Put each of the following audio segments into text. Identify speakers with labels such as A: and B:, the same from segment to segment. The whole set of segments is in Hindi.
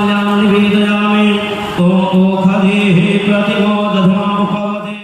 A: पुष्पाञ्जलिं निवेदयामि। ॐ ओखधेः प्रतिमोदध्मापवते।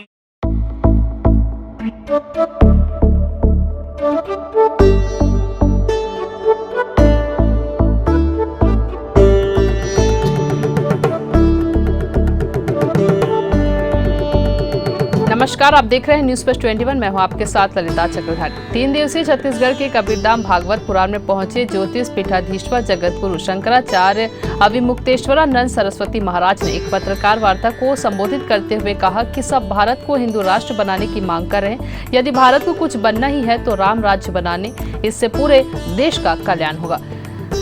B: नमस्कार, आप देख रहे हैं न्यूज़ प्लस 21। मैं हूं आपके साथ ललिता चक्रधारी। 3 दिवसीय छत्तीसगढ़ के कबीरधाम भागवत पुराण में पहुंचे ज्योतिष पीठाधीश्वर जगतगुरु शंकराचार्य अविमुक्तेश्वरानंद सरस्वती महाराज ने एक पत्रकार वार्ता को संबोधित करते हुए कहा कि सब भारत को हिंदू राष्ट्र बनाने की मांग कर रहे हैं। यदि भारत को कुछ बनना ही है तो राम राज्य बनाने, इससे पूरे देश का कल्याण होगा।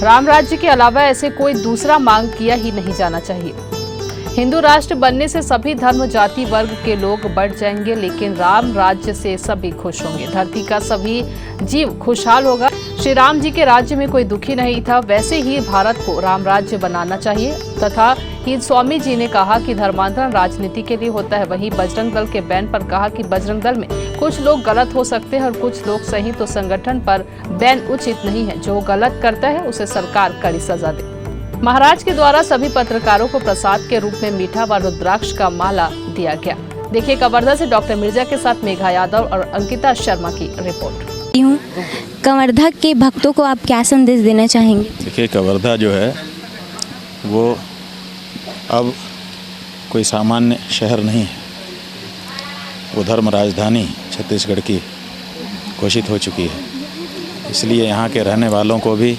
B: राम राज्य के अलावा ऐसे कोई दूसरा मांग किया ही नहीं जाना चाहिए। हिंदू राष्ट्र बनने से सभी धर्म जाति वर्ग के लोग बढ़ जाएंगे, लेकिन राम राज्य से सभी खुश होंगे। धरती का सभी जीव खुशहाल होगा। श्री राम जी के राज्य में कोई दुखी नहीं था। वैसे ही भारत को राम राज्य बनाना चाहिए। तथा ही स्वामी जी ने कहा कि धर्मांतरण राजनीति के लिए होता है। वहीं बजरंग दल के बैन पर कहा कि बजरंग दल में कुछ लोग गलत हो सकते हैं और कुछ लोग सही, तो संगठन पर बैन उचित नहीं है। जो गलत करता है उसे सरकार कड़ी सजा दे। महाराज के द्वारा सभी पत्रकारों को प्रसाद के रूप में मीठा व रुद्राक्ष का माला दिया गया। देखिए कवर्धा से डॉक्टर मिर्जा के साथ मेघा यादव और अंकिता शर्मा की रिपोर्ट।
C: कवर्धा के भक्तों को आप क्या संदेश देना चाहेंगे?
D: देखिए, कवर्धा जो है वो अब कोई सामान्य शहर नहीं है, वो धर्म राजधानी छत्तीसगढ़ की घोषित हो चुकी है। इसलिए यहाँ के रहने वालों को भी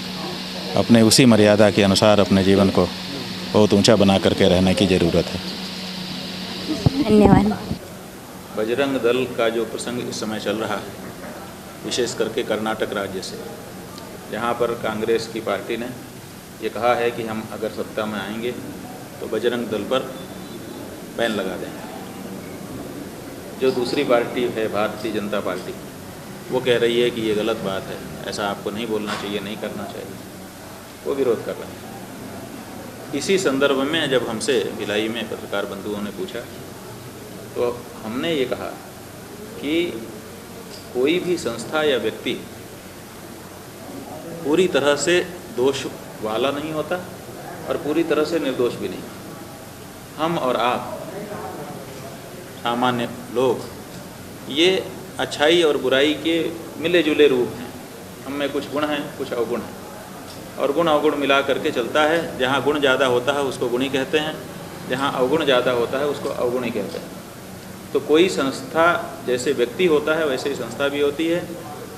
D: अपने उसी मर्यादा के अनुसार अपने जीवन को बहुत ऊंचा बना करके रहने की ज़रूरत है।
C: धन्यवाद।
D: बजरंग दल का जो प्रसंग इस समय चल रहा है, विशेष करके कर्नाटक राज्य से, जहाँ पर कांग्रेस की पार्टी ने ये कहा है कि हम अगर सत्ता में आएंगे तो बजरंग दल पर बैन लगा देंगे। जो दूसरी पार्टी है भारतीय जनता पार्टी, वो कह रही है कि ये गलत बात है, ऐसा आपको नहीं बोलना चाहिए, नहीं करना चाहिए, वो विरोध कर रहे हैं। इसी संदर्भ में जब हमसे भिलाई में पत्रकार बंधुओं ने पूछा तो हमने ये कहा कि कोई भी संस्था या व्यक्ति पूरी तरह से दोष वाला नहीं होता और पूरी तरह से निर्दोष भी नहीं। हम और आप सामान्य लोग ये अच्छाई और बुराई के मिले जुले रूप हैं। हम में कुछ गुण हैं, कुछ अवगुण हैं, और गुण अवगुण मिला करके चलता है। जहाँ गुण ज़्यादा होता है उसको गुणी कहते हैं, जहाँ अवगुण ज़्यादा होता है उसको अवगुणी कहते हैं। तो कोई संस्था जैसे व्यक्ति होता है वैसे ही संस्था भी होती है।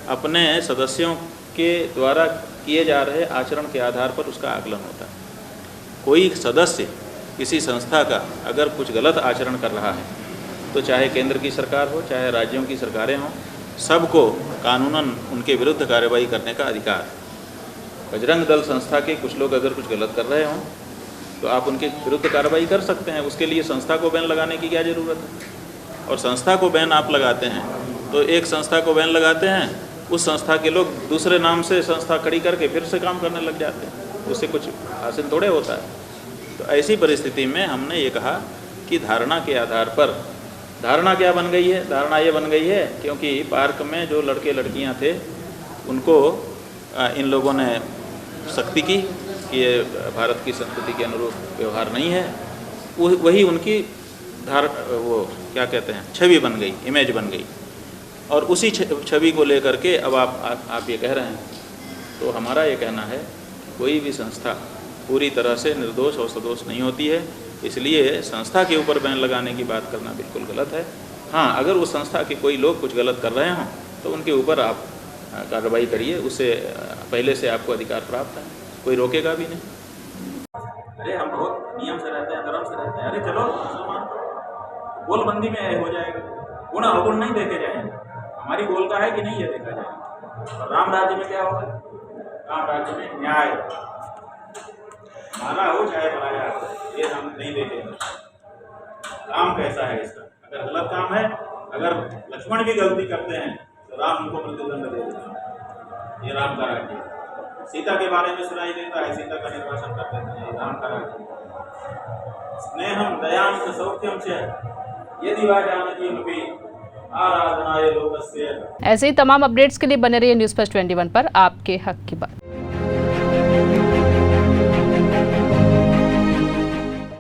D: अपने सदस्यों के द्वारा किए जा रहे आचरण के आधार पर उसका आकलन होता है। कोई सदस्य किसी संस्था का अगर कुछ गलत आचरण कर रहा है तो चाहे केंद्र की सरकार हो, चाहे राज्यों की सरकारें हों, सबको कानूनन उनके विरुद्ध कार्रवाई करने का अधिकार। बजरंग दल संस्था के कुछ लोग अगर कुछ गलत कर रहे हों तो आप उनके विरुद्ध कार्रवाई कर सकते हैं। उसके लिए संस्था को बैन लगाने की क्या ज़रूरत है? और संस्था को बैन आप लगाते हैं तो एक संस्था को बैन लगाते हैं, उस संस्था के लोग दूसरे नाम से संस्था खड़ी करके फिर से काम करने लग जाते हैं। उससे कुछ हासिल थोड़े होता है। तो ऐसी परिस्थिति में हमने ये कहा कि धारणा के आधार पर, धारणा क्या बन गई है? धारणा ये बन गई है क्योंकि पार्क में जो लड़के लड़कियां थे उनको इन लोगों ने सख्ती की कि ये भारत की संस्कृति के अनुरूप व्यवहार नहीं है। वही उनकी वो क्या कहते हैं, छवि बन गई, इमेज बन गई। और उसी छवि को लेकर के अब आप ये कह रहे हैं। तो हमारा ये कहना है कोई भी संस्था पूरी तरह से निर्दोष और सदोष नहीं होती है। इसलिए संस्था के ऊपर बैन लगाने की बात करना बिल्कुल गलत है। हाँ, अगर उस संस्था के कोई लोग कुछ गलत कर रहे हों तो उनके ऊपर आप कार्रवाई करिए, उससे पहले से आपको अधिकार प्राप्त है, कोई रोकेगा भी नहीं। अरे हम बहुत नियम से रहते हैं, धर्म से रहते हैं। अरे चलो गोलबंदी में हो जाएगा, गुण अवगुण नहीं देखे जाएंगे। हमारी गोल का है कि नहीं ये देखा जाएगा। और राम राज्य में क्या होगा? राम राज्य में न्याय, मारा हो चाहे बनाया हो, ये हम नहीं देखेंगे। काम कैसा है इसका? अगर गलत काम है, अगर लक्ष्मण भी गलती करते हैं तो राम उनको मृत्युदंड दे देते। ये राम का राज्य है। सीता के बारे में सुनाई देता है, सीता का निर्वासन कर देते हैं, राम का राज्य। स्नेहम दयाम च सौख्यम च यदि वा जानकीमपि आराधनाय लोकस्य।
B: ऐसे ही तमाम अपडेट्स के लिए बने रहिए न्यूज़ प्लस 21 पर, आपके हक की बात।